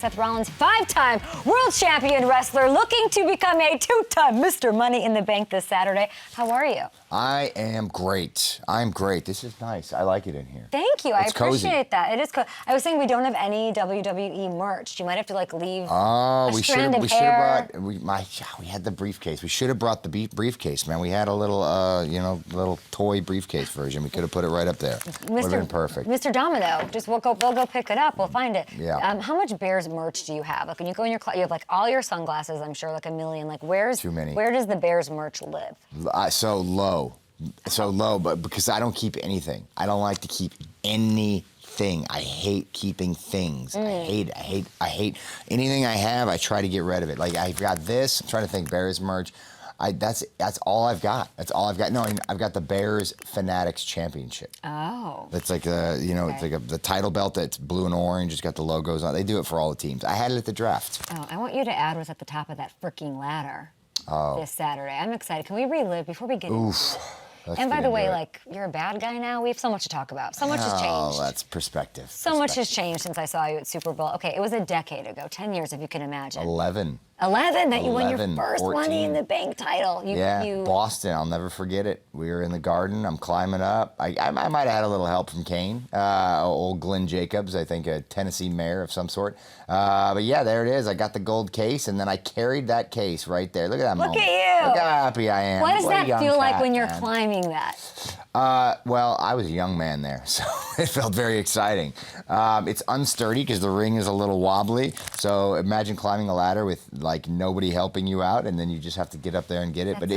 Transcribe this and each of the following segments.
Seth Rollins, 5-time world champion wrestler, looking to become a 2-time Mr. Money in the Bank this Saturday. How are you? I am great. I'm great. This is nice. I like it in here. Thank you. It's I appreciate cozy. that. It is cool. I was saying we don't have any WWE merch. You might have to leave. Oh, we should have brought. We had the briefcase. We should have brought the briefcase, man. We had a little, little toy briefcase version. We could have put it right up there. Would have been perfect. Mr. Domino, we'll go pick it up. We'll find it. Yeah. How much Bears merch do you have? When you go in your you have all your sunglasses. I'm sure a million. Too many. Where does the Bears merch live? So low, but because I don't keep anything. I don't like to keep anything. I hate keeping things. I hate anything I have. I try to get rid of it. I've got this. I'm trying to think Bears merch. That's all I've got. That's all I've got. No, I've got the Bears Fanatics Championship. Oh. It's like it's like the title belt that's blue and orange. It's got the logos on it. They do it for all the teams. I had it at the draft. Oh, I want you to add what's at the top of that freaking ladder this Saturday. I'm excited. Can we relive before we get into it? And by the way, you're a bad guy now. We have so much to talk about. So much has changed. Oh, that's perspective. So much has changed since I saw you at Super Bowl. Okay, it was a decade ago, 10 years if you can imagine. 11. 11 that you won your first 14. Money in the Bank title. Boston. I'll never forget it. We were in the Garden. I'm climbing up. I might have had a little help from Kane, old Glenn Jacobs, I think a Tennessee mayor of some sort. But yeah, there it is. I got the gold case, and then I carried that case right there. Look at that moment. Look at you. Look how happy I am. What does that feel like when you're man. climbing that? Well, I was a young man there, so it felt very exciting. It's unsturdy because the ring is a little wobbly. So imagine climbing a ladder with nobody helping you out, and then you just have to get up there and get it. But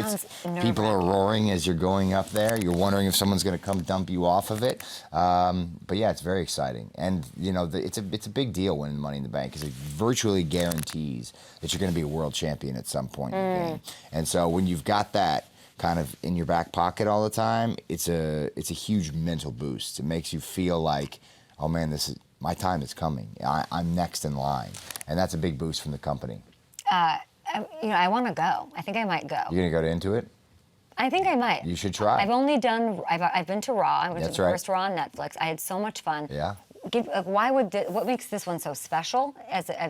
people are roaring as you're going up there. You're wondering if someone's going to come dump you off of it. But yeah, it's very exciting, and it's a big deal winning Money in the Bank because it virtually guarantees that you're going to be a world champion at some point in the game. And so when you've got that kind of in your back pocket all the time, it's a huge mental boost. It makes you feel like, oh man, my time is coming. I'm next in line, and that's a big boost from the company. I want to go. I think I might go. You're gonna go to Intuit? I think I might. You should try. I've been to Raw. I went to the first Raw on Netflix. I had so much fun. Yeah. What makes this one so special?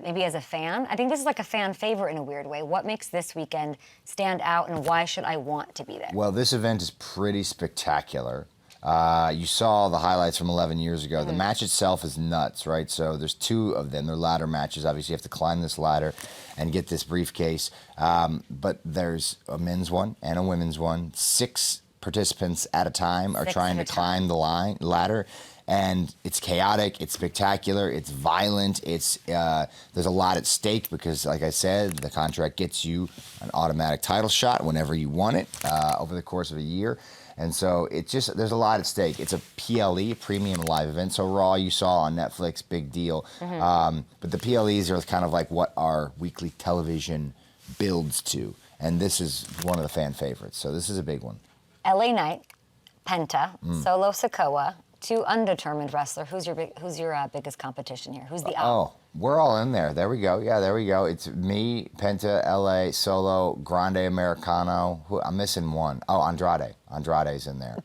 Maybe as a fan, I think this is like a fan favorite in a weird way. What makes this weekend stand out, and why should I want to be there? Well, this event is pretty spectacular. You saw the highlights from 11 years ago. The match itself is nuts, right? So there's 2 of them. They're ladder matches. Obviously, you have to climb this ladder and get this briefcase. But there's a men's one and a women's one. 6 participants at a time are trying to climb the ladder. And it's chaotic, it's spectacular, it's violent, there's a lot at stake because, like I said, the contract gets you an automatic title shot whenever you want it over the course of a year. And so there's a lot at stake. It's a PLE, premium live event. So Raw, you saw on Netflix, big deal. But the PLEs are kind of like what our weekly television builds to. And this is one of the fan favorites. So this is a big one. LA Knight, Penta, Solo Sikoa, 2 undetermined wrestler. Who's your biggest competition here? Who's the out? Oh, we're all in there. There we go. Yeah, there we go. It's me, Penta, LA, Solo, Grande Americano. I'm missing one. Oh, Andrade. Andrade's in there.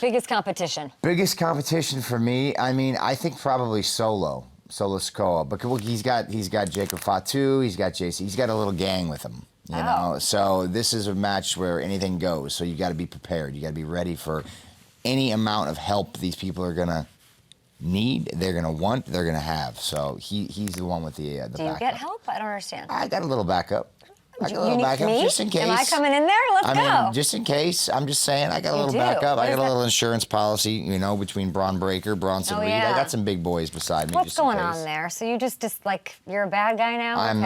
Biggest competition. Biggest competition for me. I mean, I think probably Solo Sikoa. But he's got Jacob Fatu. He's got JC. He's got a little gang with him. You know. So this is a match where anything goes. So you got to be prepared. You got to be ready for any amount of help these people are gonna need, they're gonna want, they're gonna have. So he's the one with the backup. Do you get help? I don't understand. I got a little backup. Just in case. Am I coming in there? Let's go. I mean, just in case. I'm just saying, I got a little backup. I got a little insurance policy, between Braun Breaker, Bronson Reed. I got some big boys beside me. What's going on there? So you just you're a bad guy now? I'm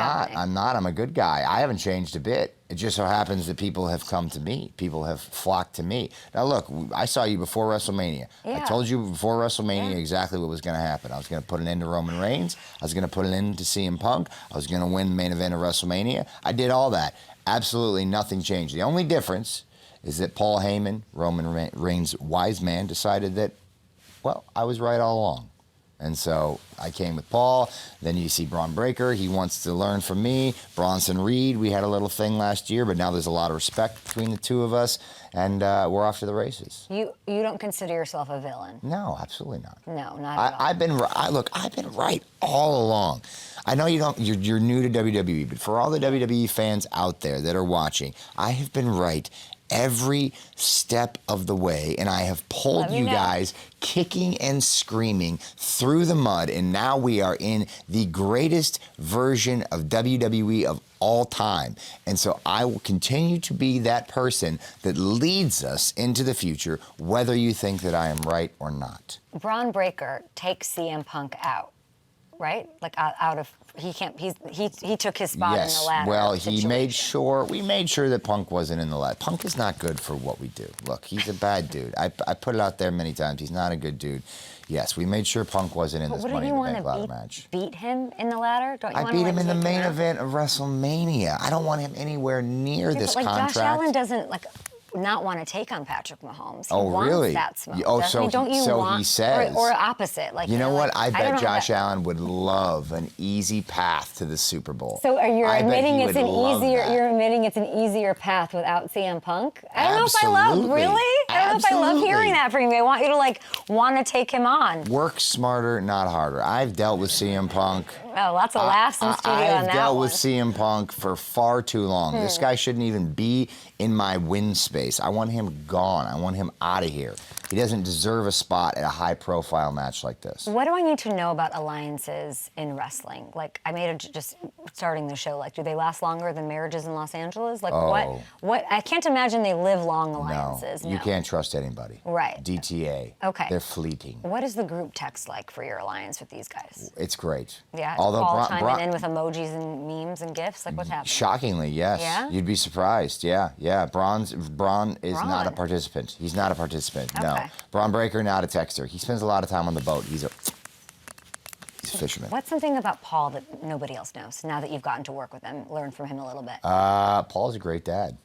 not. I'm a good guy. I haven't changed a bit. It just so happens that people have come to me. People have flocked to me. Now, look, I saw you before WrestleMania. I told you before WrestleMania exactly what was going to happen. I was going to put an end to Roman Reigns. I was going to put an end to CM Punk. I was going to win the main event of WrestleMania. I did all that. Absolutely nothing changed. The only difference is that Paul Heyman, Roman Reigns' wise man, decided that, well, I was right all along. And so I came with Paul. Then you see Braun Breaker. He wants to learn from me. Bronson Reed, we had a little thing last year, but now there's a lot of respect between the two of us, and we're off to the races. You don't consider yourself a villain? No, absolutely not. No, not at all. I've been right all along. I know you don't. You're new to WWE, but for all the WWE fans out there that are watching, I have been right every step of the way, and I have pulled you guys kicking and screaming through the mud, and now we are in the greatest version of WWE of all time. And so I will continue to be that person that leads us into the future, whether you think that I am right or not. Braun Breaker takes CM Punk out, right? Like out of, he can't, he took his spot in the ladder. Well, situation. we made sure that Punk wasn't in the ladder. Punk is not good for what we do. Look, he's a bad dude. I put it out there many times. He's not a good dude. Yes, we made sure Punk wasn't in this Money in the Bank ladder match. Beat him in the ladder? Don't you I beat him in the main event of WrestleMania. I don't want him anywhere near this contract. Josh Allen doesn't not want to take on Patrick Mahomes. He wants really? That smoke. He says. Or opposite. You know what? I bet Josh Allen would love an easy path to the Super Bowl. So you're admitting it's an easier path without CM Punk? I don't know if I love hearing that from you. I want you to want to take him on. Work smarter, not harder. I've dealt with CM Punk. Oh, lots of laughs in studio on that one. I've dealt with CM Punk for far too long. This guy shouldn't even be in my win space. I want him gone. I want him out of here. He doesn't deserve a spot at a high-profile match like this. What do I need to know about alliances in wrestling? I made just starting the show. Do they last longer than marriages in Los Angeles? What? I can't imagine they live long alliances. No, you can't trust anybody. Right. DTA. Okay. They're fleeting. What is the group text like for your alliance with these guys? It's great. Yeah. Although Paul chiming in with emojis and memes and gifs. What's happening? Shockingly, yes. Yeah? You'd be surprised. Yeah. Braun is not a participant. He's not a participant. Okay. No. Braun Breaker, not a texter. He spends a lot of time on the boat. He's a fisherman. What's something about Paul that nobody else knows now that you've gotten to work with him, learn from him a little bit? Paul's a great dad.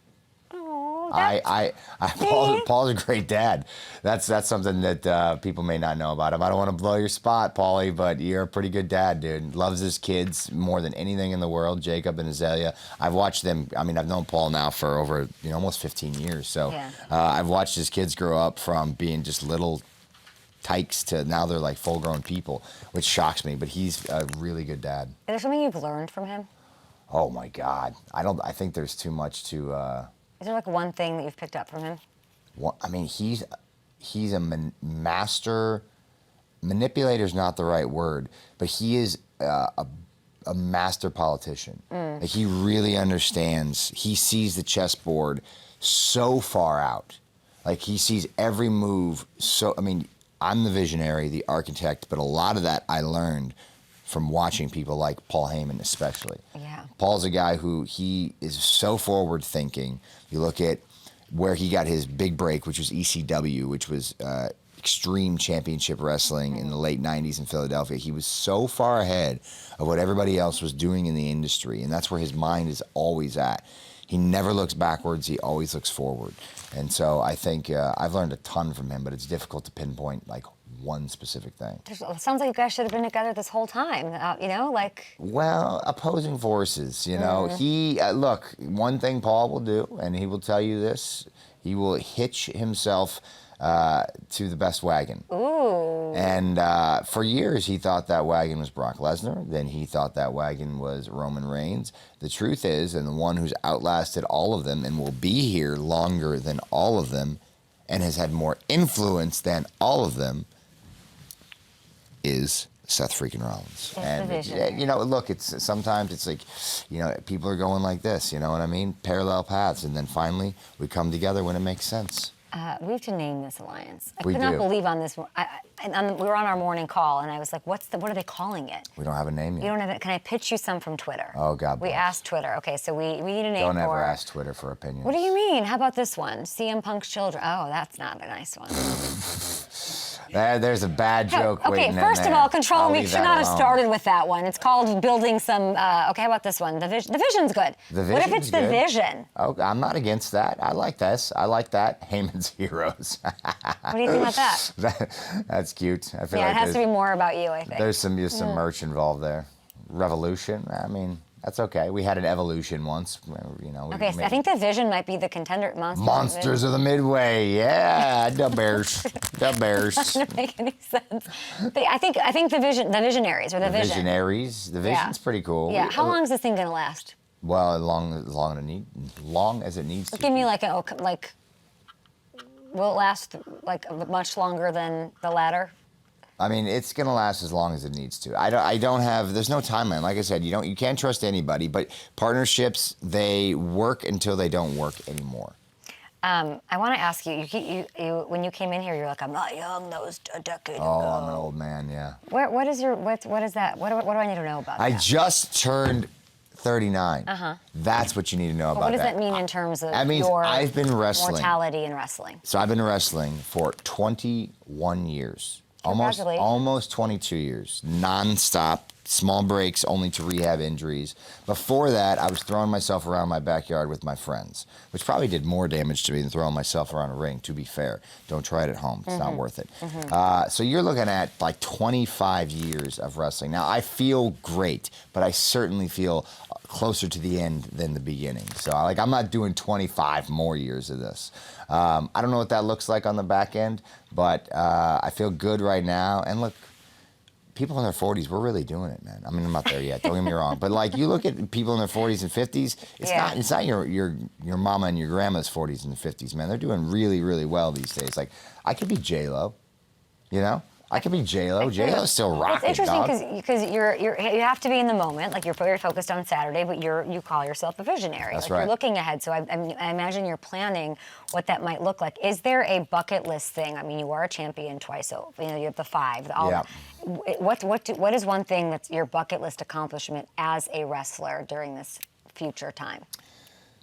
Paul's a great dad. That's something that people may not know about him. I don't want to blow your spot, Paulie, but you're a pretty good dad, dude. Loves his kids more than anything in the world, Jacob and Azalea. I've watched them. I mean, I've known Paul now for over almost 15 years. So I've watched his kids grow up from being just little tykes to now they're like full-grown people, which shocks me. But he's a really good dad. Is there something you've learned from him? Oh my God, I think there's too much to. Is there one thing that you've picked up from him? Well, I mean, he's a master. Manipulator's not the right word, but he is a master politician. He really understands. He sees the chessboard so far out. He sees every move. So, I mean, I'm the visionary, the architect, but a lot of that I learned from watching people like Paul Heyman especially. Yeah. Paul's a guy who he is so forward thinking. You look at where he got his big break, which was ECW, which was Extreme Championship Wrestling in the late 90s in Philadelphia. He was so far ahead of what everybody else was doing in the industry, and that's where his mind is always at. He never looks backwards, he always looks forward. And so I think I've learned a ton from him, but it's difficult to pinpoint one specific thing. It sounds like you guys should have been together this whole time, Well, opposing forces, He, look, one thing Paul will do, and he will tell you this, he will hitch himself to the best wagon. Ooh. And for years, he thought that wagon was Brock Lesnar. Then he thought that wagon was Roman Reigns. The truth is, and the one who's outlasted all of them and will be here longer than all of them and has had more influence than all of them, is Seth freaking Rollins. Look, sometimes it's people are going like this, you know what I mean? Parallel paths, and then finally we come together when it makes sense. We have to name this alliance. I could not believe on this one. We were on our morning call, and I was like, what are they calling it? We don't have a name yet. You don't have it. Can I pitch you some from Twitter? Oh, God bless. We asked Twitter. Okay, so we need a name Don't ever ask Twitter for opinions. What do you mean? How about this one? CM Punk's children. Oh, that's not a nice one. There's a bad joke waiting in first there. of all, Control Me leave should that not have alone. started with that one. It's called building some. Okay, how about this one? The Vision's good. What if it's the Vision? Oh, I'm not against that. I like this. I like that. Heyman's Heroes. What do you think about that? That's cute. I feel Yeah, like it has to be more about you, I think. there's some merch involved there. Revolution. I mean, that's okay. We had an evolution once. You know. Okay, so I think the Vision might be the contender. Monsters of the Midway. Yeah, the Bears. The Bears. Doesn't make any sense. I think the Visionaries or the Vision. Visionaries. The Vision's pretty cool. Yeah. How long is this thing gonna last? Well, long as it needs to. Give me will it last like much longer than the ladder? I mean, it's gonna last as long as it needs to. I don't have. There's no timeline. Like I said, you can't trust anybody. But partnerships, they work until they don't work anymore. I want to ask you, when you came in here, you're like, I'm not young. That was a decade ago. Oh, I'm an old man. Yeah. What is that? What do I need to know about that? I just turned 39. That's what you need to know about that. What does that mean in terms of that means your I've been wrestling. mortality in wrestling? So I've been wrestling for 21 years. Almost 22 years, non-stop, small breaks only to rehab injuries. Before that, I was throwing myself around my backyard with my friends, which probably did more damage to me than throwing myself around a ring, to be fair. Don't try it at home. It's not worth it. So you're looking at like 25 years of wrestling. Now, I feel great, but I certainly feel closer to the end than the beginning. So I'm not doing 25 more years of this. I don't know what that looks like on the back end, but I feel good right now. And look, people in their 40s, we're really doing it, man. I mean, I'm not there yet. Don't get me wrong. But you look at people in their 40s and 50s. It's not your mama and your grandma's 40s and 50s, man. They're doing really, really well these days. Like, I could be J-Lo, you know? I could be J-Lo. J-Lo's still rocking, It's interesting because you have to be in the moment. Like, you're very focused on Saturday, but you call yourself a visionary. That's like, right. You're looking ahead. So I imagine you're planning what that might look like. Is there a bucket list thing? I mean, you are a champion twice. So you have the 5. Yeah. What is one thing that's your bucket list accomplishment as a wrestler during this future time?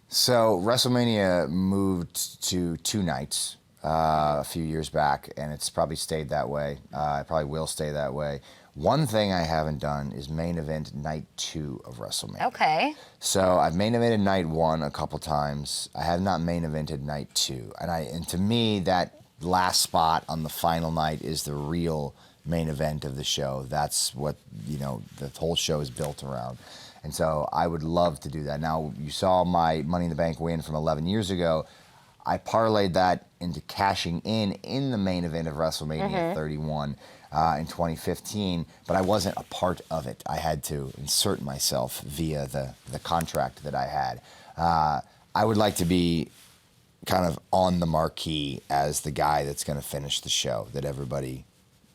So WrestleMania moved to 2 nights. A few years back, and it's probably stayed that way. It probably will stay that way. One thing I haven't done is main event night 2 of WrestleMania. Okay. So I've main evented night 1 a couple times. I have not main evented night 2, and to me that last spot on the final night is the real main event of the show. That's what the whole show is built around. And so I would love to do that. Now, you saw my Money in the Bank win from 11 years ago. I parlayed that into cashing in the main event of WrestleMania 31 in 2015, but I wasn't a part of it. I had to insert myself via the contract that I had. I would like to be kind of on the marquee as the guy that's going to finish the show that everybody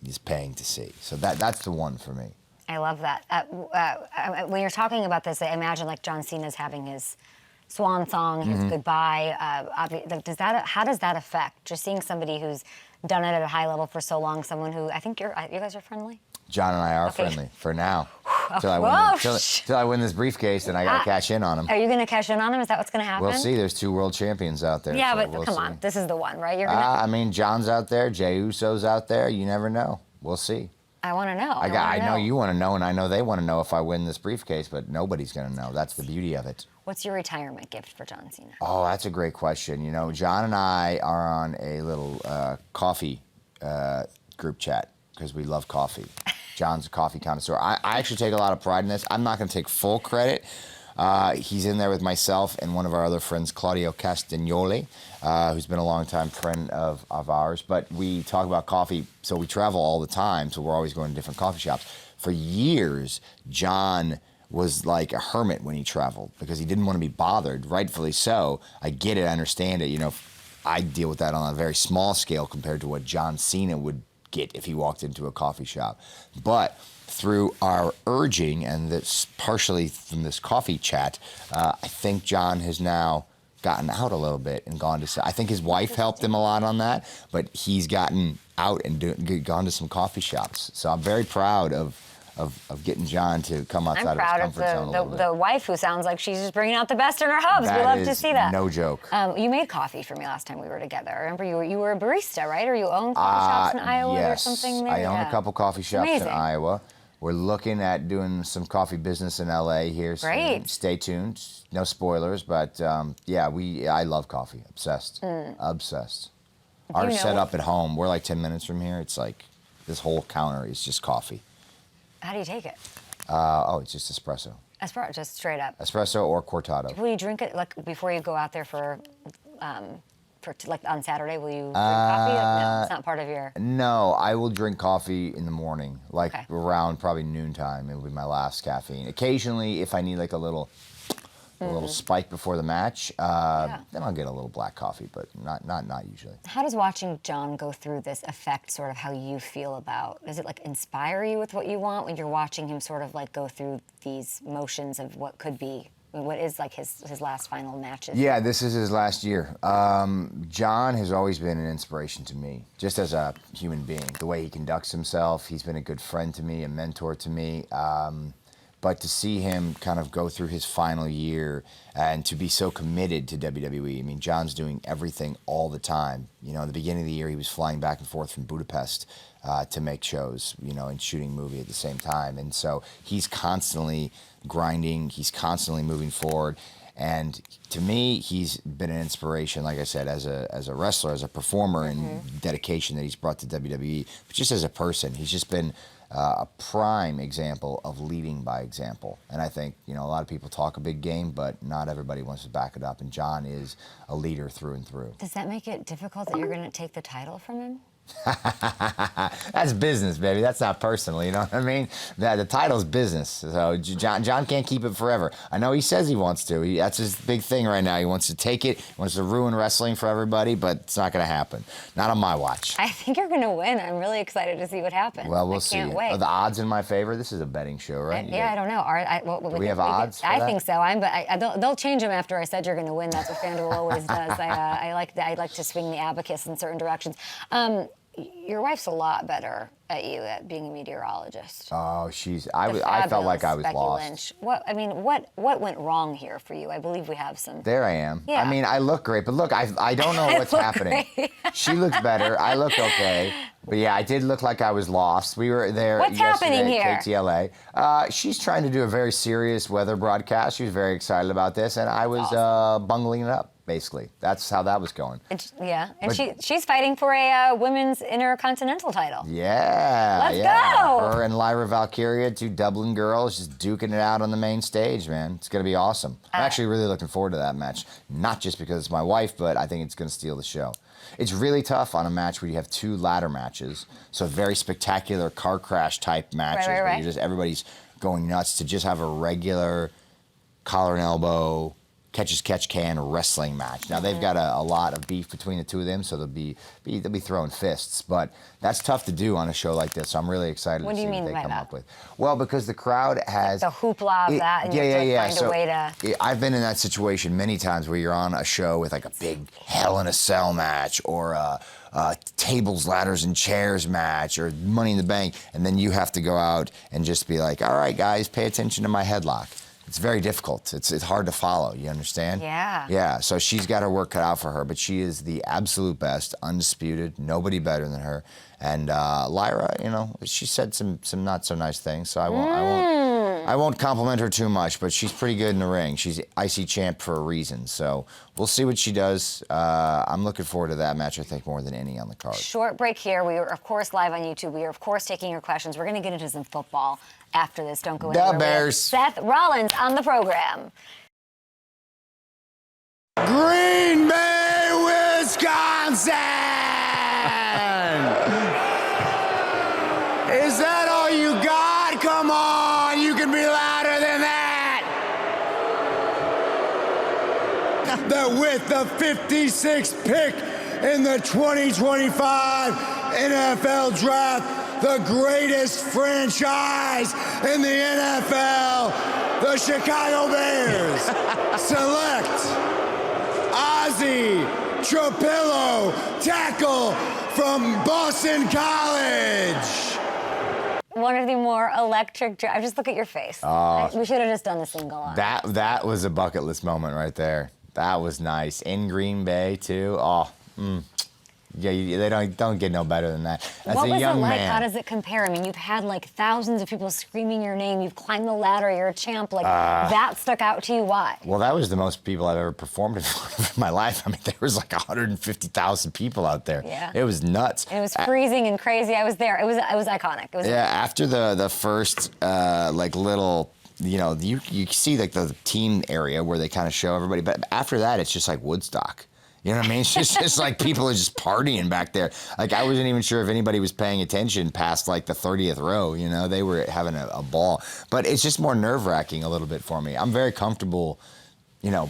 is paying to see. So that's the one for me. I love that. When you're talking about this, I imagine like John Cena's having his swan song, his goodbye. How does that affect just seeing somebody who's done it at a high level for so long? Someone who I think you guys are friendly. John and I are friendly for now. Till I win this briefcase, and I got to cash in on him. Are you going to cash in on him? Is that what's going to happen? We'll see. There's 2 world champions out there. Yeah, so but come on, this is the one, right? You're gonna. I mean, John's out there, Jey Uso's out there. You never know. We'll see. I want to know. I know you want to know, and I know they want to know if I win this briefcase, but nobody's going to know. That's the beauty of it. What's your retirement gift for John Cena? Oh, that's a great question. John and I are on a little coffee group chat because we love coffee. John's a coffee connoisseur. I actually take a lot of pride in this. I'm not going to take full credit. He's in there with myself and one of our other friends, Claudio Castagnoli, who's been a longtime friend of ours. But we talk about coffee, so we travel all the time, so we're always going to different coffee shops. For years, John was like a hermit when he traveled because he didn't want to be bothered, rightfully so. I get it, I understand it. I deal with that on a very small scale compared to what John Cena would get if he walked into a coffee shop. But through our urging and this partially from this coffee chat, I think John has now gotten out a little bit and gone to. I think his wife helped him a lot on that, but he's gotten out and gone to some coffee shops. So I'm very proud of of getting John to come outside I'm proud of his comfort zone a little bit. the wife who sounds like she's just bringing out the best in her hubs. We love to see that. No joke. You made coffee for me last time we were together. I remember you were a barista, right? Or you own coffee shops in Iowa or something there? I own a couple coffee shops in Iowa. We're looking at doing some coffee business in LA here soon. Great. Stay tuned. No spoilers, but I love coffee. Obsessed. Obsessed. Our setup at home, we're like 10 minutes from here. It's like this whole counter is just coffee. How do you take it? It's just espresso. Espresso, just straight up. Espresso or cortado. Will you drink it like before you go out there for like on Saturday? Will you drink coffee? No, it's not part of your. No, I will drink coffee in the morning, like around probably noontime. It will be my last caffeine. Occasionally, if I need like a little spike before the match, then I'll get a little black coffee, but not usually. How does watching John go through this affect sort of how you feel about? Does it like inspire you with what you want when you're watching him sort of like go through these motions of what could be? What is like his last final matches? Yeah, this is his last year. John has always been an inspiration to me, just as a human being. The way he conducts himself, he's been a good friend to me, a mentor to me. But to see him kind of go through his final year and to be so committed to WWE, I mean, John's doing everything all the time. You know, at the beginning of the year, he was flying back and forth from Budapest to make shows, you know, and shooting movie at the same time. And so he's constantly grinding, he's constantly moving forward. And to me, he's been an inspiration, like I said, as a wrestler, as a performer, and dedication that he's brought to WWE. But just as a person, he's just been a prime example of leading by example. And I think, you know, a lot of people talk a big game, but not everybody wants to back it up. And John is a leader through and through. Does that make it difficult that you're going to take the title from him? That's business, baby. That's not personal, you know what I mean? The title's business. So John can't keep it forever. I know he says he wants to. That's his big thing right now. He wants to take it, he wants to ruin wrestling for everybody, but it's not going to happen. Not on my watch. I think you're going to win. I'm really excited to see what happens. Well, we'll see. Can't wait. Are the odds in my favor? This is a betting show, right? I don't know. Do we have odds for I that? think so. But they'll change them after I said you're going to win. That's what FanDuel always does. I like to swing the abacus in certain directions. Your wife's a lot better at you at being a meteorologist. Oh, I felt like I was Becky lost. Lynch. What went wrong here for you? I believe we have some. There I am. Yeah. I mean, I look great, but look, I don't know what's happening. She looks better. I look okay. But yeah, I did look like I was lost. We were there What's happening here? KTLA. She's trying to do a very serious weather broadcast. She was very excited about this, and I was bungling it up. Basically, that's how that was going. She's fighting for a women's intercontinental title. Yeah, let's go. Her and Lyra Valkyria, two Dublin girls, just duking it out on the main stage, man. It's gonna be awesome. I'm actually really looking forward to that match. Not just because it's my wife, but I think it's gonna steal the show. It's really tough on a match where you have two ladder matches, so very spectacular car crash type matches where you're just everybody's going nuts. To just have a regular collar and elbow, catch-as-catch-can wrestling match. Now, they've got a lot of beef between the two of them, so they'll be throwing fists. But that's tough to do on a show like this, so I'm really excited to see what they come up with. Well, because the crowd has... The hoopla of that, and you have to find a way to... I've been in that situation many times where you're on a show with like a big Hell in a Cell match or a tables, ladders, and chairs match or Money in the Bank, and then you have to go out and just be like, all right, guys, pay attention to my headlock. It's very difficult. It's hard to follow, you understand? Yeah. Yeah, so she's got her work cut out for her, but she is the absolute best, undisputed, nobody better than her. And Lyra, you know, she said some not so nice things, so I won't compliment her too much, but she's pretty good in the ring. She's IC champ for a reason, so we'll see what she does. I'm looking forward to that match, I think, more than any on the card. Short break here. We are, of course, live on YouTube. We are, of course, taking your questions. We're going to get into some football after this. Don't go anywhere. The Bears. Seth Rollins on the program. Green Bay, Wisconsin! Is that all you got? Come on, you can be louder than that! That with the 56th pick in the 2025 NFL Draft, the greatest franchise in the NFL, the Chicago Bears, select Ozzie Tropillo, tackle from Boston College. one of the more electric. Just look at your face. We should have just done the single on That was a bucket list moment right there. That was nice. In Green Bay too. Yeah, they don't get no better than that. As what a was young it like? man, How does it compare? I mean, you've had like thousands of people screaming your name. You've climbed the ladder. You're a champ. Like that stuck out to you. Why? well, that was the most people I've ever performed in front of in my life. I mean, there was like 150,000 people out there. Yeah. It was nuts. And it was freezing and crazy. I was there. It was iconic. It was After the first like little, you see like the team area where they kind of show everybody, but after that it's just like Woodstock. You know what I mean? It's just like people are just partying back there. Like I wasn't even sure if anybody was paying attention past like the 30th row. They were having a ball. But it's just more nerve-wracking a little bit for me. I'm very comfortable,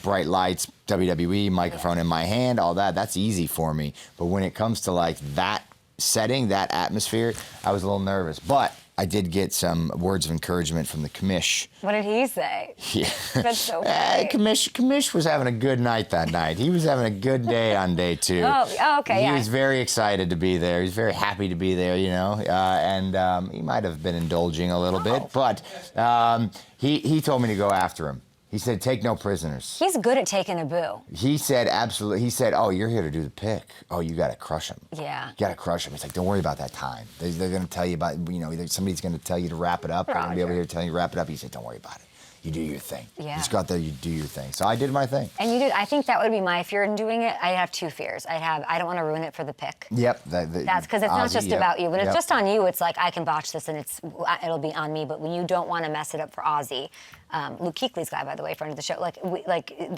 bright lights, WWE, microphone in my hand, all that. That's easy for me. But when it comes to like that setting, that atmosphere, I was a little nervous. But I did get some words of encouragement from the commish. What did he say? Yeah. That's so funny. Commish was having a good night that night. He was having a good day on day 2. Oh, okay, He was very excited to be there. He's very happy to be there, and he might have been indulging a little bit, but he told me to go after him. He said, take no prisoners. He's good at taking a boo. He said, absolutely. He said, oh, you're here to do the pick. Oh, you got to crush him. Yeah. You got to crush him. He's like, don't worry about that time. They're going to tell you about, somebody's going to tell you to wrap it up. They're going to be over here telling you to wrap it up. He said, don't worry about it. You do your thing. Yeah. You just go out there, you do your thing. So I did my thing. And you did. I think that would be my fear in doing it. I'd have 2 fears. I don't want to ruin it for the pick. Yep. That's because it's not just about you. When it's just on you, it's like I can botch this and it'll be on me. But when you don't want to mess it up for Ozzy, Luke Kuechly's guy, by the way, friend of the show,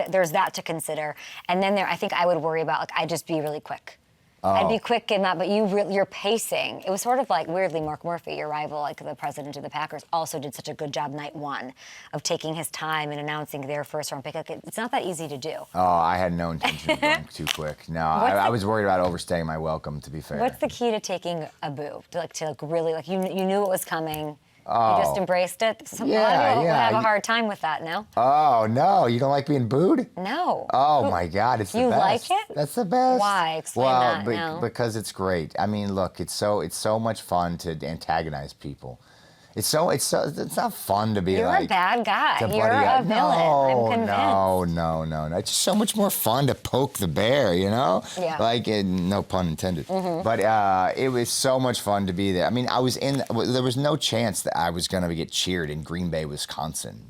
there's that to consider. And then I think I would worry about I'd just be really quick. I'd be quick in that, but you're pacing. It was sort of like, weirdly, Mark Murphy, your rival, like the president of the Packers, also did such a good job night 1 of taking his time and announcing their first-round pick. Like, it's not that easy to do. Oh, I had no intention of going too quick. No, I was worried about overstaying my welcome, to be fair. What's the key to taking a boo? To really, you knew it was coming. You just embraced it? A lot of people would have a hard time with that, no? Oh, no. You don't like being booed? No. Oh, my God. It's the You best. like it? That's the best. Why? Explain that now. Because it's great. I mean, look, it's so much fun to antagonize people. It's not fun to be You're like... a bad guy. You're buddy a up. villain. I'm convinced. No. It's just so much more fun to poke the bear, Yeah. Like, no pun intended. Mm-hmm. But it was so much fun to be there. I mean, there was no chance that I was going to get cheered in Green Bay, Wisconsin,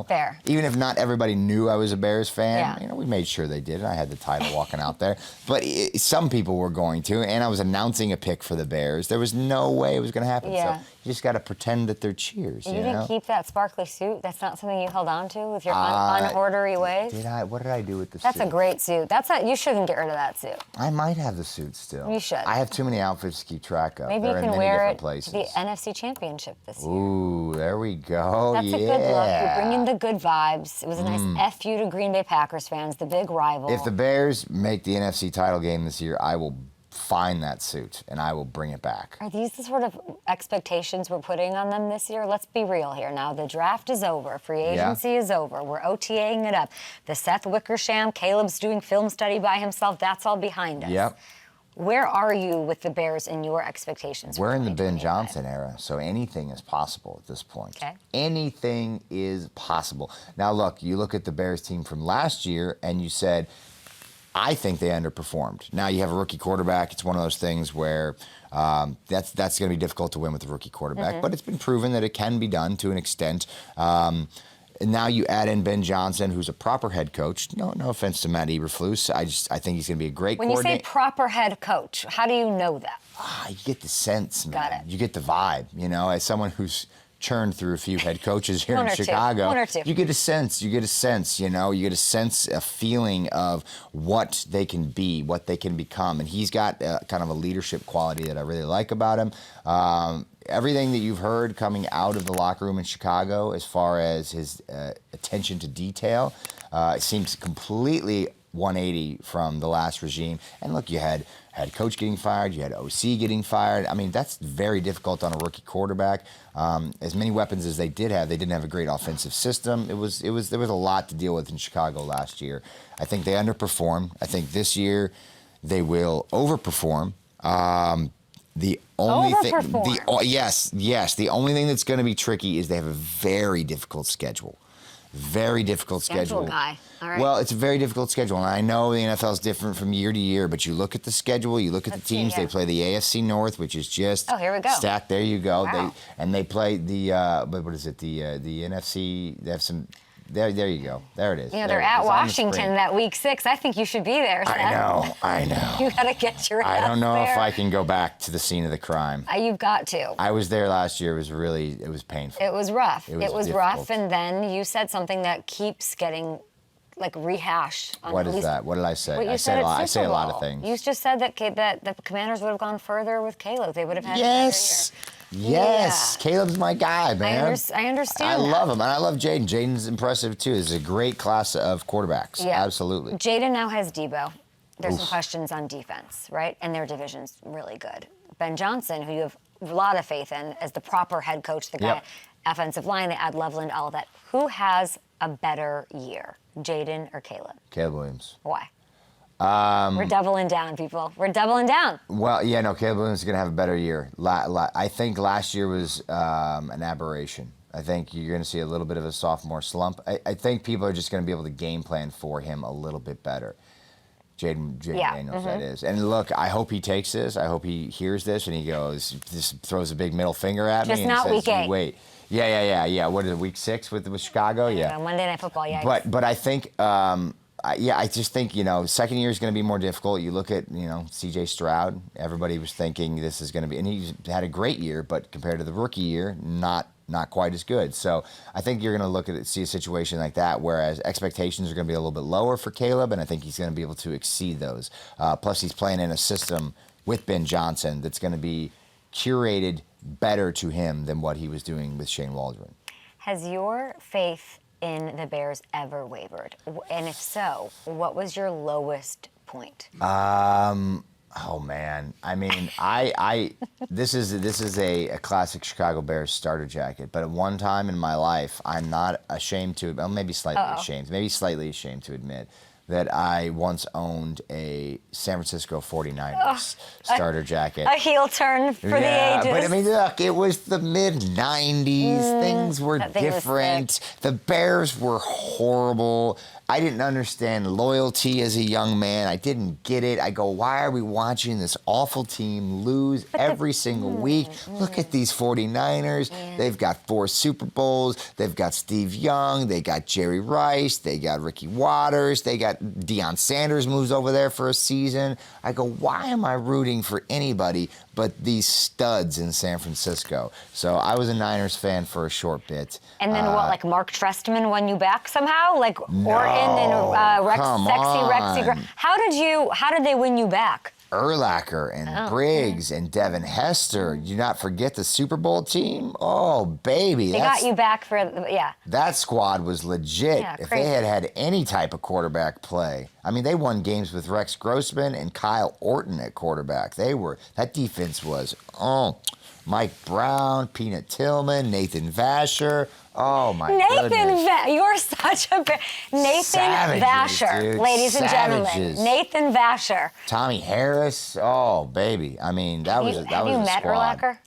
Fair. Even if not everybody knew I was a Bears fan, Yeah. we made sure they did. I had the title walking out there. But some people were going to, and I was announcing a pick for the Bears. There was no way it was going to happen. Yeah. So you just got to pretend that they're cheers. You didn't keep that sparkly suit? That's not something you held on to with your unordery ways? Did I? What did I do with the suit? That's a great suit. You shouldn't get rid of that suit. I might have the suit still. You should. I have too many outfits to keep track of. Maybe They're you in can many wear different it places. to the NFC Championship this year. Ooh, there we go. That's yeah. a good look. You're bringing the good vibes. It was a nice F you to Green Bay Packers fans, the big rival. If the Bears make the NFC title game this year, I will find that suit and I will bring it back. Are these the sort of expectations we're putting on them this year? Let's be real here. Now, the draft is over. Free agency is over. We're OTAing it up. The Seth Wickersham, Caleb's doing film study by himself. That's all behind us. Yep. Where are you with the Bears in your expectations? We're in the Ben 2025? Johnson era, so anything is possible at this point. Okay. Anything is possible. Now, look, you look at the Bears team from last year and you said, I think they underperformed. Now you have a rookie quarterback. It's one of those things where that's going to be difficult to win with a rookie quarterback. But it's been proven that it can be done to an extent. And now you add in Ben Johnson, who's a proper head coach. No offense to Matt Eberflus. I think he's going to be a great coordinator. When you say proper head coach, how do you know that? You get the sense, man. Got it. You get the vibe. As someone who's churned through a few head coaches here in Chicago. One or two. You get a sense, you get a sense, a feeling of what they can be, what they can become. And he's got kind of a leadership quality that I really like about him. Everything that you've heard coming out of the locker room in Chicago as far as his attention to detail seems completely 180 from the last regime. And look, you had head coach getting fired, you had OC getting fired. I mean, that's very difficult on a rookie quarterback. As many weapons as they did have, they didn't have a great offensive system. There was a lot to deal with in Chicago last year. I think they underperformed. I think this year they will overperform. The only thing, Overperform. yes. The only thing that's going to be tricky is they have a very difficult schedule. Very difficult schedule. Guy. All right. Well, it's a very difficult schedule, and I know the NFL is different from year to year. But you look at the schedule, you look at the teams. They play the AFC North, which is just here we go. stacked. There you go. Wow. They play the what is it? The NFC. They have some. There you go. There it is. You know, they're at Washington that week 6. I think you should be there, Seth. I know. You got to get your ass I don't know there. if I can go back to the scene of the crime. You've got to. I was there last year. It was painful. It was rough. It was rough, difficult. and then you said something that keeps getting like rehashed. What is that? What did I say? I say a lot of things. You just said that the Commanders would have gone further with Caleb. They would have had Yes. Yes, Yeah. Caleb's my guy, man. I understand. I that. love him, and I love Jayden. Jayden's impressive too. This is a great class of quarterbacks. Yeah. Absolutely. Jayden now has Debo. There's some questions on defense, right? And their division's really good. Ben Johnson, who you have a lot of faith in as the proper head coach, the guy, offensive line, they add Loveland, all that. Who has a better year, Jayden or Caleb? Caleb Williams. Why? We're doubling down, people. We're doubling down. Well, yeah, no, Caleb Williams is going to have a better year. I think last year was an aberration. I think you're going to see a little bit of a sophomore slump. I think people are just going to be able to game plan for him a little bit better. Jayden Daniels, that is. And look, I hope he takes this. I hope he hears this and he goes, just throws a big middle finger at me Just and not says, week 8. wait. Yeah. What is it, week 6 with Chicago? Yeah. Monday Night Football, yeah. But I think, I just think, second year is going to be more difficult. You look at, C.J. Stroud. Everybody was thinking this is going to be, and he's had a great year, but compared to the rookie year, not quite as good. So I think you're going to see a situation like that, whereas expectations are going to be a little bit lower for Caleb, and I think he's going to be able to exceed those. Plus, he's playing in a system with Ben Johnson that's going to be curated better to him than what he was doing with Shane Waldron. Has your faith in the Bears ever wavered? And if so, what was your lowest point? Oh man, I mean, this is a classic Chicago Bears starter jacket. But at one time in my life, I'm not ashamed to, well, maybe slightly ashamed to admit that I once owned a San Francisco 49ers starter jacket. A heel turn for the ages. But I mean, look, it was the mid-90s. Things were different. The Bears were horrible. I didn't understand loyalty as a young man. I didn't get it. I go, why are we watching this awful team lose every single week? Look at these 49ers. Yeah. They've got 4 Super Bowls. They've got Steve Young. They got Jerry Rice. They got Ricky Waters. They got Deion Sanders moves over there for a season. I go, why am I rooting for anybody but these studs in San Francisco? So I was a Niners fan for a short bit. And then like Mark Trestman won you back somehow? Like Orton and Rexy. How did they win you back? Urlacher and Briggs and Devin Hester. Do not forget the Super Bowl team. Oh, baby. They got you back for, That squad was legit. Yeah, if they had any type of quarterback play. I mean, they won games with Rex Grossman and Kyle Orton at quarterback. That defense was, Mike Brown, Peanut Tillman, Nathan Vasher. Oh, my goodness. You're such a... Nathan Savages, Vasher, dude. ladies and Savages. gentlemen. Nathan Vasher. Tommy Harris. Oh, baby. I mean, that was a squad. Have you met Urlacher?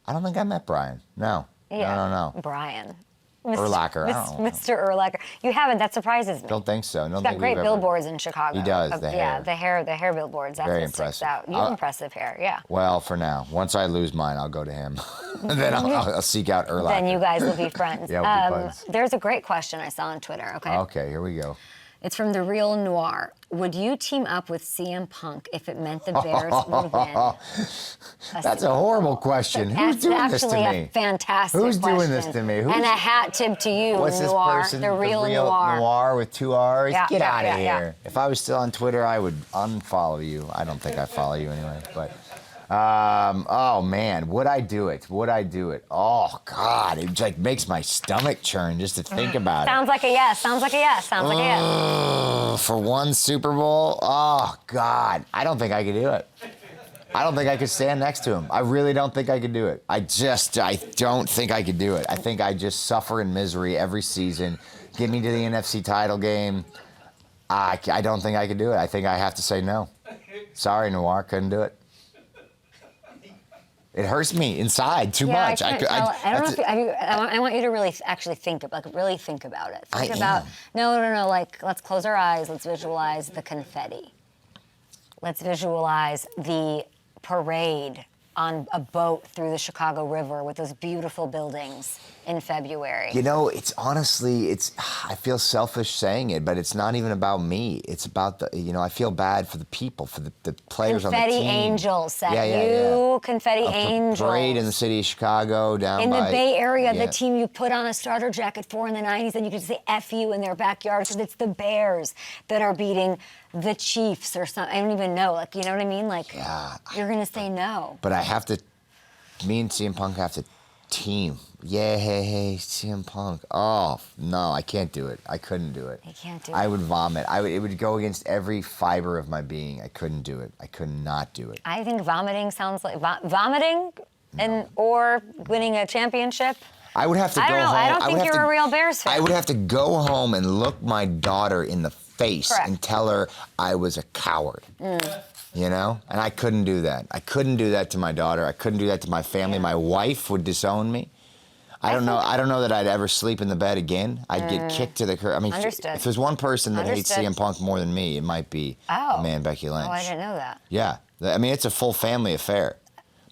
I don't think I met Brian. No. Yeah. No. Brian. Urlacher. Mr. Urlacher. You haven't. That surprises me. Don't think so. He's got great billboards in Chicago. He does. The hair. Yeah, the hair billboards. That's very what sticks impressive. out. You have impressive hair. Yeah. Well, for now. Once I lose mine, I'll go to him. Then I'll seek out Urlacher. Then you guys will be friends. Yeah, we'll be buds. There's a great question I saw on Twitter. Okay. Okay, here we go. It's from The Real Noir. Would you team up with CM Punk if it meant the Bears would win? That's a horrible question. Who's doing this to me? That's actually a fantastic Who's question. doing this to me? And a hat tip to you, What's Noir. this person? The Real Noir. Noir with 2 R's? Yeah, Get out of here. Yeah. If I was still on Twitter, I would unfollow you. I don't think I follow you anyway, but... oh man, would I do it? Oh God, it like makes my stomach churn just to think about it. Sounds like a yes. For one Super Bowl? Oh God, I don't think I could do it. I don't think I could stand next to him. I really don't think I could do it. I don't think I could do it. I think I just suffer in misery every season. Get me to the NFC title game. I don't think I could do it. I think I have to say no. Sorry, Noir, couldn't do it. It hurts me inside too Yeah, much. I don't know if I want you to really actually think about it. Think about, no, like, let's close our eyes. Let's visualize the confetti. Let's visualize the parade on a boat through the Chicago River with those beautiful buildings in February. You know, it's honestly, I feel selfish saying it, but it's not even about me. It's about I feel bad for the people, for the players on the team. Confetti angels, Seth. Confetti angels. Parade in the city of Chicago in the Bay Area, the team you put on a starter jacket for in the 90s, and you could say F you in their backyard because it's the Bears that are beating the Chiefs or something. I don't even know. Like, you know what I mean? Like, you're going to say no. But me and CM Punk have to team. Yeah, hey, CM Punk. Oh, no, I can't do it. I couldn't do it. You can't do it. I would vomit. It would go against every fiber of my being. I couldn't do it. I could not do it. I think vomiting sounds like vomiting or winning a championship. I would have to go home. I don't think you're a real Bears fan. I would have to go home and look my daughter in the face and tell her I was a coward. You know? And I couldn't do that. I couldn't do that to my daughter. I couldn't do that to my family. My wife would disown me. I don't know that I'd ever sleep in the bed again. I'd get kicked to the curb. I mean, if there's one person that hates CM Punk more than me, it might be my man Becky Lynch. Oh, I didn't know that. Yeah. I mean, it's a full family affair.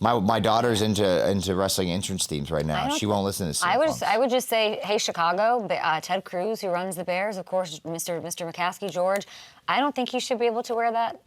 My daughter's into wrestling entrance themes right now. She won't listen to CM Punk. I would just say, hey, Chicago, Ted Cruz, who runs the Bears, of course, Mr. McCaskey, George, I don't think he should be able to wear that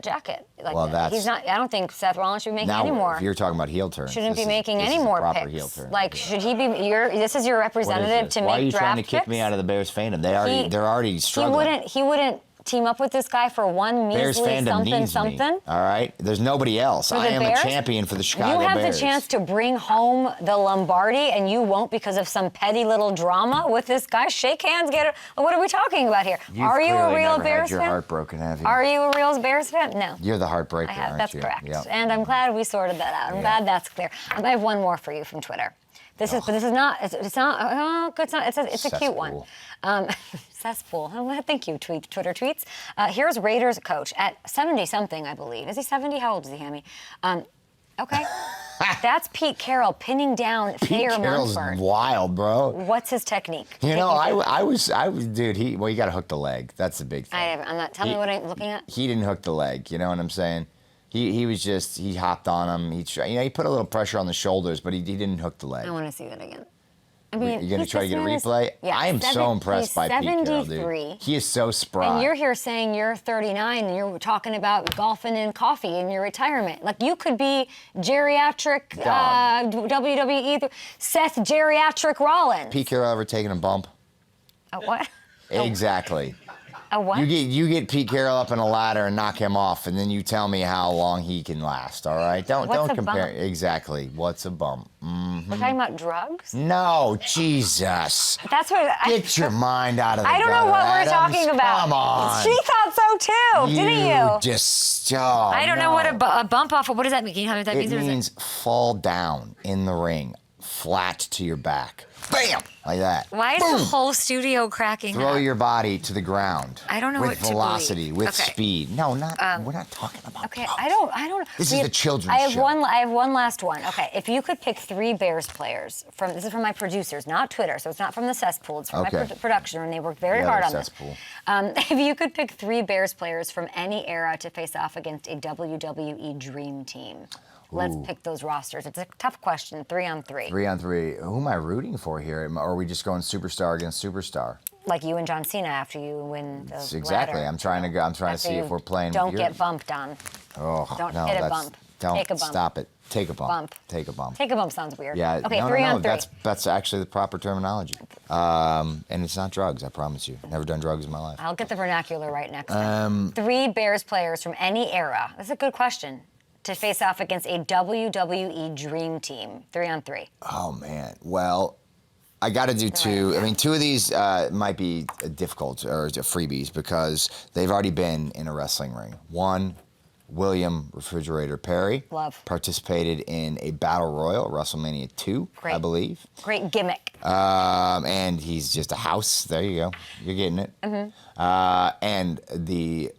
jacket. Like, well, he's not. I don't think Seth Rollins should be making any more. If you're talking about heel turns, shouldn't be making any more picks. Heel turn. Like, should he be? This is your representative to make draft picks. Why are you trying to kick me out of the Bears fandom? They're already struggling. He wouldn't team up with this guy for one measly something. Me, all right? There's nobody else. I am a champion for the Chicago Bears. You have the chance to bring home the Lombardi, and you won't because of some petty little drama with this guy. Shake hands, get it. What are we talking about here? Are you a real Bears fan? Your heart broken, have you? Are you a real Bears fan? No. You're the heartbreaker, aren't that's you? correct. Yep. And I'm glad we sorted that out. I'm glad that's clear. I have one more for you from Twitter. This is not. It's a cute one. Cesspool. Thank you, Twitter tweets. Here's Raiders coach at 70-something, I believe. Is he 70? How old is he, Hammy? Okay. That's Pete Carroll pinning down Thayer Carroll's Munford. Wild, bro. What's his technique? You know, I was, dude. You got to hook the leg. That's the big thing. I'm not. Tell me what I'm looking at. He didn't hook the leg. You know what I'm saying? He was just, he hopped on him. He put a little pressure on the shoulders, but he didn't hook the leg. I want to see that again. I mean, you're going to try to get a replay? Yeah, I am so impressed by Pete Carroll, 73. dude. He is so spry. And you're here saying you're 39 and you're talking about golfing and coffee in your retirement. Like, you could be geriatric WWE, Seth Geriatric Rollins. Pete Carroll ever taken a bump? A what? Exactly. A what? You get Pete Carroll up in a ladder and knock him off, and then you tell me how long he can last. All right, don't compare. Bump? Exactly. What's a bump? Mm-hmm. We're talking about drugs? No, Jesus. That's what. Get your mind out of the gutter, I don't know what Adams. we're talking about. Come on. She thought so too, didn't you? Just. I don't know what a bump off. What does that mean? Can you tell me what that means? It means fall down in the ring, flat to your back. Bam! Like that. Why is the whole studio cracking Throw up? your body to the ground. I don't know what to believe. With velocity, with speed. No, not. We're not talking about. Okay, drugs. I don't. This is the children's show. I have one last one. Okay, if you could pick 3 Bears players this is from my producers, not Twitter, so it's not from the cesspool. It's from my production, and they worked very hard on cesspool. this. If you could pick 3 Bears players from any era to face off against a WWE Dream Team. Let's pick those rosters. It's a tough question. 3 on 3. 3 on 3. Who am I rooting for here? Or are we just going superstar against superstar? Like you and John Cena after you win the Exactly. ladder. I'm trying to see if we're playing. Don't get bumped on. Oh, don't no, hit a bump. Take a bump. Stop it. Take a bump. Bump. Take a bump. Take a bump sounds weird. Yeah. Okay, no, 3 on 3. That's actually the proper terminology. And it's not drugs. I promise you. Never done drugs in my life. I'll get the vernacular right next time. 3 Bears players from any era. That's a good question. To face off against a WWE Dream Team. 3 on 3. Oh, man. Well, I got to do 2. I mean, 2 of these might be difficult or freebies because they've already been in a wrestling ring. 1, William Refrigerator Perry. Love. Participated in a battle royal at WrestleMania 2, I believe. Great gimmick. And he's just a house. There you go. You're getting it. Mm-hmm. And the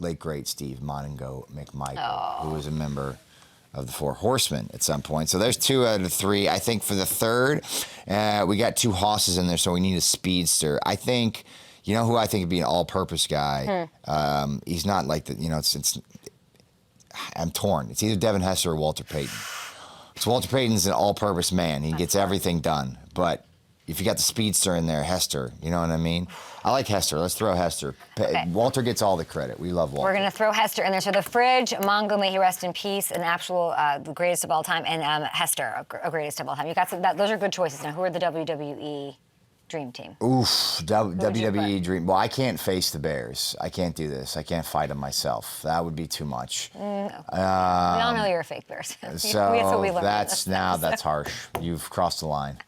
late, great Steve Moningo McMichael, who was a member of the Four Horsemen at some point. So there's 2 out of 3. I think for the third, we got 2 hosses in there, so we need a speedster. I think, you know who I think would be an all-purpose guy? He's not like the, you know, I'm torn. It's either Devin Hester or Walter Payton. So Walter Payton's an all-purpose man. He gets everything done. But if you got the speedster in there, Hester, you know what I mean? I like Hester. Let's throw Hester. Okay. Walter gets all the credit. We love Walter. We're going to throw Hester in there. So the Fridge, Mongo, may he rest in peace, an actual the greatest of all time, and Hester, a greatest of all time. You got some, those are good choices. Now, who are the WWE Dream Team? Oof, WWE Dream. Well, I can't face the Bears. I can't do this. I can't fight them myself. That would be too much. No. We all know you're a fake Bears fan. So that's harsh. You've crossed the line.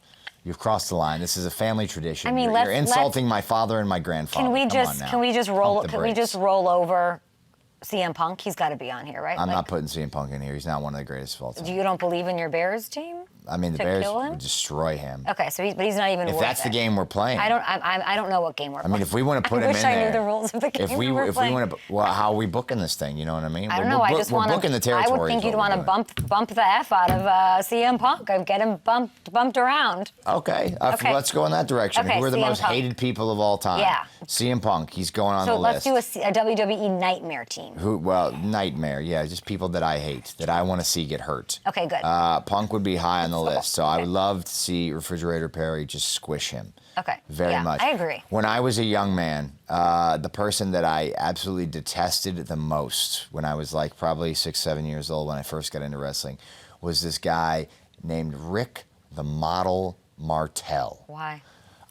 You've crossed the line. This is a family tradition. I mean, you're insulting my father and my grandfather. Can we just roll over CM Punk? He's got to be on here, right? I'm not putting CM Punk in here. He's not one of the greatest of all time. You don't believe in your Bears team? I mean, the Bears would destroy him. Okay, so he's not even. If that's the game we're playing, I don't know what game we're playing. I mean, if we want to put him in there, I wish I knew the rules of the game. If we want to, well, how are we booking this thing? You know what I mean? I don't know. I just want to. Booking the territory. I would think you'd want to bump the F out of CM Punk. Get him bumped around. Okay. Let's go in that direction. Okay, Who are the CM most Punk. hated people of all time? Yeah. CM Punk. He's going on the list. So let's do a WWE Nightmare team. Nightmare. Yeah, just people that I hate, that I want to see get hurt. Okay, good. Punk would be high on the list. So I would love to see Refrigerator Perry just squish him. Okay. Very much. I agree. When I was a young man, the person that I absolutely detested the most when I was like probably 6, 7 years old when I first got into wrestling was this guy named Rick the Model Martel. Why?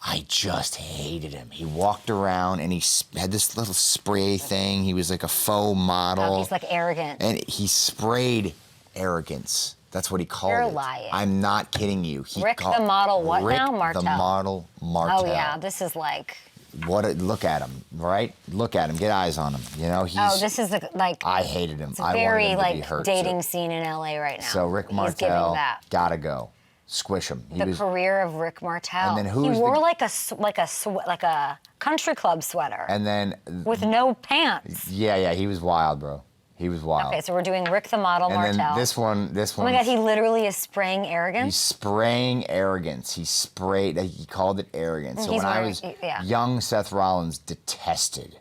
I just hated him. He walked around and he had this little spray thing. He was like a faux model. Oh, he's like arrogant. And he sprayed arrogance. That's what he called it. You're lying. I'm not kidding you. Rick the Model what Rick now? Martel. the Model Martel. Oh, yeah. This is like... Look at him, right? Look at him. Get eyes on him. You know, this is like... I hated him. It's I very wanted him to be hurt. dating scene in LA right now. So Rick Martel, gotta go. Squish him. The career of Rick Martel. And then he wore like a country club sweater. And then... with no pants. Yeah, he was wild, bro. He was wild. Okay, so we're doing Rick the Model Martel. And then this one. Oh my God, he literally is spraying arrogance? He's spraying arrogance. He called it arrogance. So when I was young, Seth Rollins detested.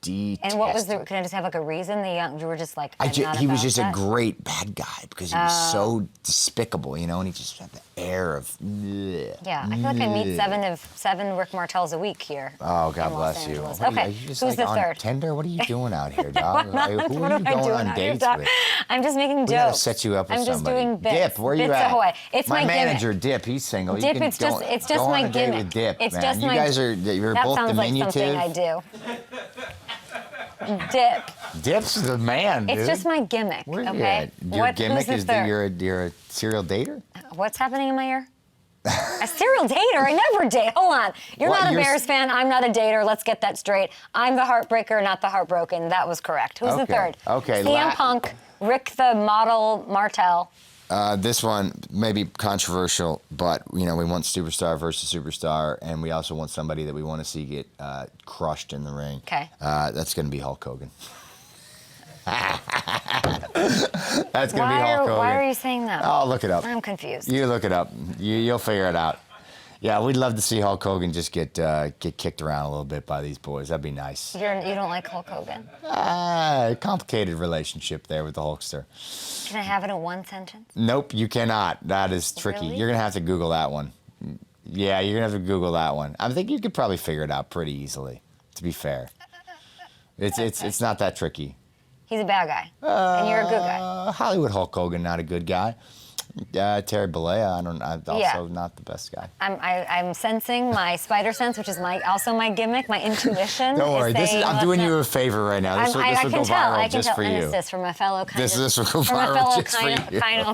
And what was can I just have like a reason? You were just like, he was just a great bad guy because he was so despicable, you know, and he just had the air of. Bleh, yeah, I feel like I meet 7 Rick Martels a week here. Oh, God bless you. Okay, who's the third? Tinder? What are you doing out here, dog? Who are you going on dates with? I'm just making jokes. We gotta set you up with somebody. I'm just doing bits. Dip, where you bits at? Ahoy. It's my manager, Dip. He's single. Dip, it's just my gimmick. With Dip, it's man. just you guys are you're both diminutive. That sounds like something I do. Dip. Dip's the man, dude. It's just my gimmick. Where okay. You at? Your gimmick is that you're a serial dater? What's happening in my ear? A serial dater? I never date. Hold on. You're not a Bears fan. I'm not a dater. Let's get that straight. I'm the heartbreaker, not the heartbroken. That was correct. Who's the third? Okay. CM Punk, Rick the Model Martel. This one may be controversial, but you know we want superstar versus superstar, and we also want somebody that we want to see get crushed in the ring. Okay. That's going to be Hulk Hogan. That's going to be Hulk Hogan. Why are you saying that? Oh, look it up. I'm confused. You look it up. You'll figure it out. Yeah, we'd love to see Hulk Hogan just get kicked around a little bit by these boys. That'd be nice. You don't like Hulk Hogan? Complicated relationship there with the Hulkster. Can I have it in one sentence? Nope, you cannot. That is tricky. Really? You're going to have to Google that one. Yeah, you're going to have to Google that one. I think you could probably figure it out pretty easily, to be fair. It's not that tricky. He's a bad guy, and you're a good guy. Hollywood Hulk Hogan, not a good guy. Terry Bollea, I'm not the best guy. I'm sensing my spider sense, which is also my gimmick, my intuition. Don't worry, I'm doing you a favor right now. This will go viral just for you. And this from a fellow this will go viral just for you.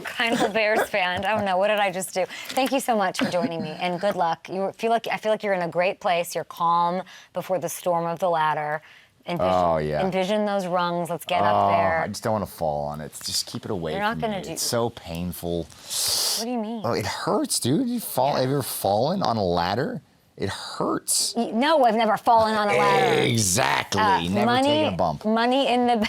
Kind of Bears fan. I don't know, what did I just do? Thank you so much for joining me, and good luck. I feel like you're in a great place. You're calm before the storm of the ladder. Envision those rungs. Let's get up there. I just don't want to fall on it. Just keep it away from me. It's so painful. What do you mean? Oh, it hurts, dude. Have you ever fallen on a ladder? It hurts. No, I've never fallen on a ladder. Exactly. Never taken a bump. Money in the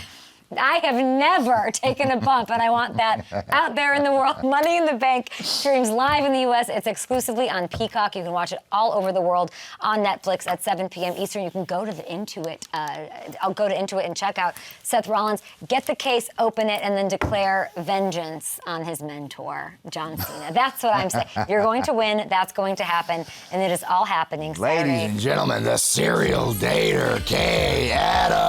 I have never taken a bump, and I want that out there in the world. Money in the Bank streams live in the U.S. It's exclusively on Peacock. You can watch it all over the world on Netflix at 7 p.m. Eastern. You can go to the Intuit. I'll go to Intuit and check out Seth Rollins, get the case, open it, and then declare vengeance on his mentor, John Cena. That's what I'm saying. You're going to win. That's going to happen, and it is all happening Saturday. Ladies and gentlemen, the serial dater, Kay Adams.